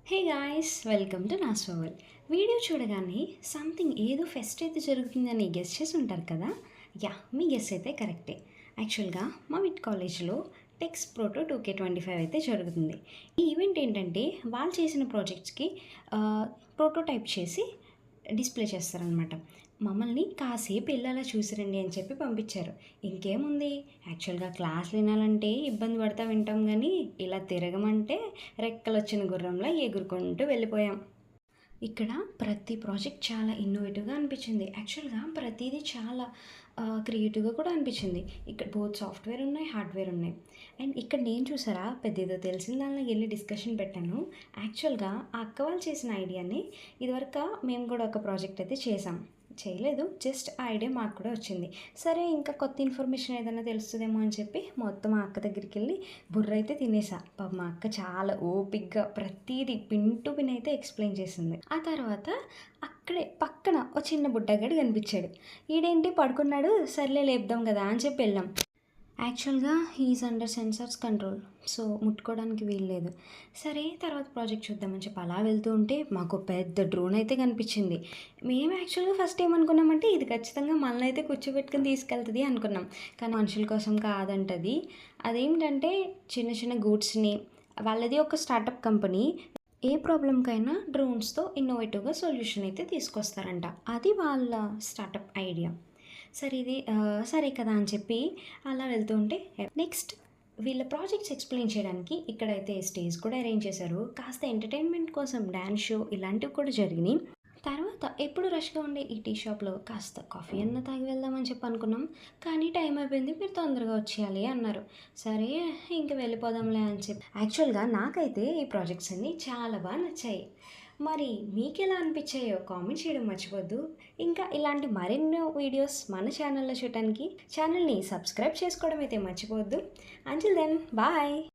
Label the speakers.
Speaker 1: Hey guys, welcome to Nashville. Video చూడగానే something ఏదో fest అయితే జరుగుతుందని గెస్ చేసి ఉంటారు కదా. మీ గెస్ అయితే కరెక్టే. యాక్చువల్గా మా విట్ కాలేజ్లో టెక్స్ ప్రోటో 2K25 అయితే జరుగుతుంది. ఈ ఈవెంట్ ఏంటంటే వాళ్ళు చేసిన ప్రాజెక్ట్స్కి ప్రోటోటైప్ చేసి డిస్ప్లే చేస్తారనమాట. మమ్మల్ని కాసేపు వెళ్ళాలా చూసిరండి అని చెప్పి పంపించారు. ఇంకేముంది, యాక్చువల్గా క్లాసులు వినాలంటే ఇబ్బంది పడతా వింటాం, కానీ ఇలా తిరగమంటే రెక్కలొచ్చిన గుర్రంలా ఎగురుకుంటూ వెళ్ళిపోయాం. ఇక్కడ ప్రతి ప్రాజెక్ట్ చాలా ఇన్నోవేటివ్గా అనిపించింది. యాక్చువల్గా ప్రతిదీ చాలా క్రియేటివ్గా కూడా అనిపించింది. ఇక్కడ బోత్ సాఫ్ట్వేర్ ఉన్నాయి, హార్డ్వేర్ ఉన్నాయి. అండ్ ఇక్కడ నేను చూసారా, పెద్ద తెలిసిన దానిలో వెళ్ళి డిస్కషన్ పెట్టాను. యాక్చువల్గా ఆ అక్క వాళ్ళు చేసిన ఐడియాని ఇదివరకు మేము కూడా ఒక ప్రాజెక్ట్ అయితే చేయలేదు, జస్ట్ ఆ ఐడియా మాకు కూడా వచ్చింది. సరే, ఇంకా కొత్త ఇన్ఫర్మేషన్ ఏదైనా తెలుస్తుందేమో అని చెప్పి మొత్తం ఆ అక్క దగ్గరికి వెళ్ళి బుర్ర అయితే తినేసా. పాపం మా అక్క చాలా ఓపిక్గా ప్రతిదీ పిన్ టు పిన్ అయితే ఎక్స్ప్లెయిన్ చేసింది. ఆ తర్వాత అక్కడే పక్కన ఒక చిన్న బుడ్డగాడు కనిపించాడు. ఈడేంటి పడుకున్నాడు, సర్లే లేపుదాం కదా అని చెప్పి వెళ్ళాం. యాక్చువల్గా he is under sensors control, so ముట్టుకోవడానికి వీల్లేదు. సరే, తర్వాత ప్రాజెక్ట్ చూద్దామని చెప్పి అలా వెళ్తూ ఉంటే మాకు పెద్ద డ్రోన్ అయితే కనిపించింది. మేము యాక్చువల్గా ఫస్ట్ ఏమనుకున్నామంటే ఇది ఖచ్చితంగా మనల్ని అయితే కూర్చోబెట్టుకుని తీసుకెళ్తుంది అనుకున్నాం. కానీ మనుషుల కోసం కాదంటది. అదేంటంటే చిన్న చిన్న గూడ్స్ని, వాళ్ళది ఒక స్టార్టప్ కంపెనీ, ఏ ప్రాబ్లంకైనా డ్రోన్స్తో ఇన్నోవేటివ్గా సొల్యూషన్ అయితే తీసుకొస్తారంట. అది వాళ్ళ స్టార్టప్ ఐడియా. సరే కదా అని చెప్పి అలా వెళ్తూ ఉంటే నెక్స్ట్ వీళ్ళ ప్రాజెక్ట్స్ ఎక్స్ప్లెయిన్ చేయడానికి ఇక్కడైతే స్టేజ్ కూడా అరేంజ్ చేశారు. కాస్త ఎంటర్టైన్మెంట్ కోసం డ్యాన్స్ షో ఇలాంటివి కూడా జరిగినాయి. తర్వాత ఎప్పుడు రష్గా ఉండే ఈ టీ షాప్లో కాస్త కాఫీ అన్న తాగి వెళ్దామని చెప్పి అనుకున్నాం. కానీ టైం అయిపోయింది, మీరు తొందరగా వచ్చేయాలి అన్నారు. సరే, ఇంక వెళ్ళిపోదాంలే అని చెప్పి యాక్చువల్గా నాకైతే ఈ ప్రాజెక్ట్స్ అన్నీ చాలా బాగా నచ్చాయి. మరి మీకు ఎలా అనిపించాయో కామెంట్ చేయడం మర్చిపోద్దు. ఇంకా ఇలాంటి మరెన్నో వీడియోస్ మన ఛానల్లో చూడటానికి ఛానల్ని సబ్స్క్రైబ్ చేసుకోవడం అయితే మర్చిపోవద్దు. Until then, bye.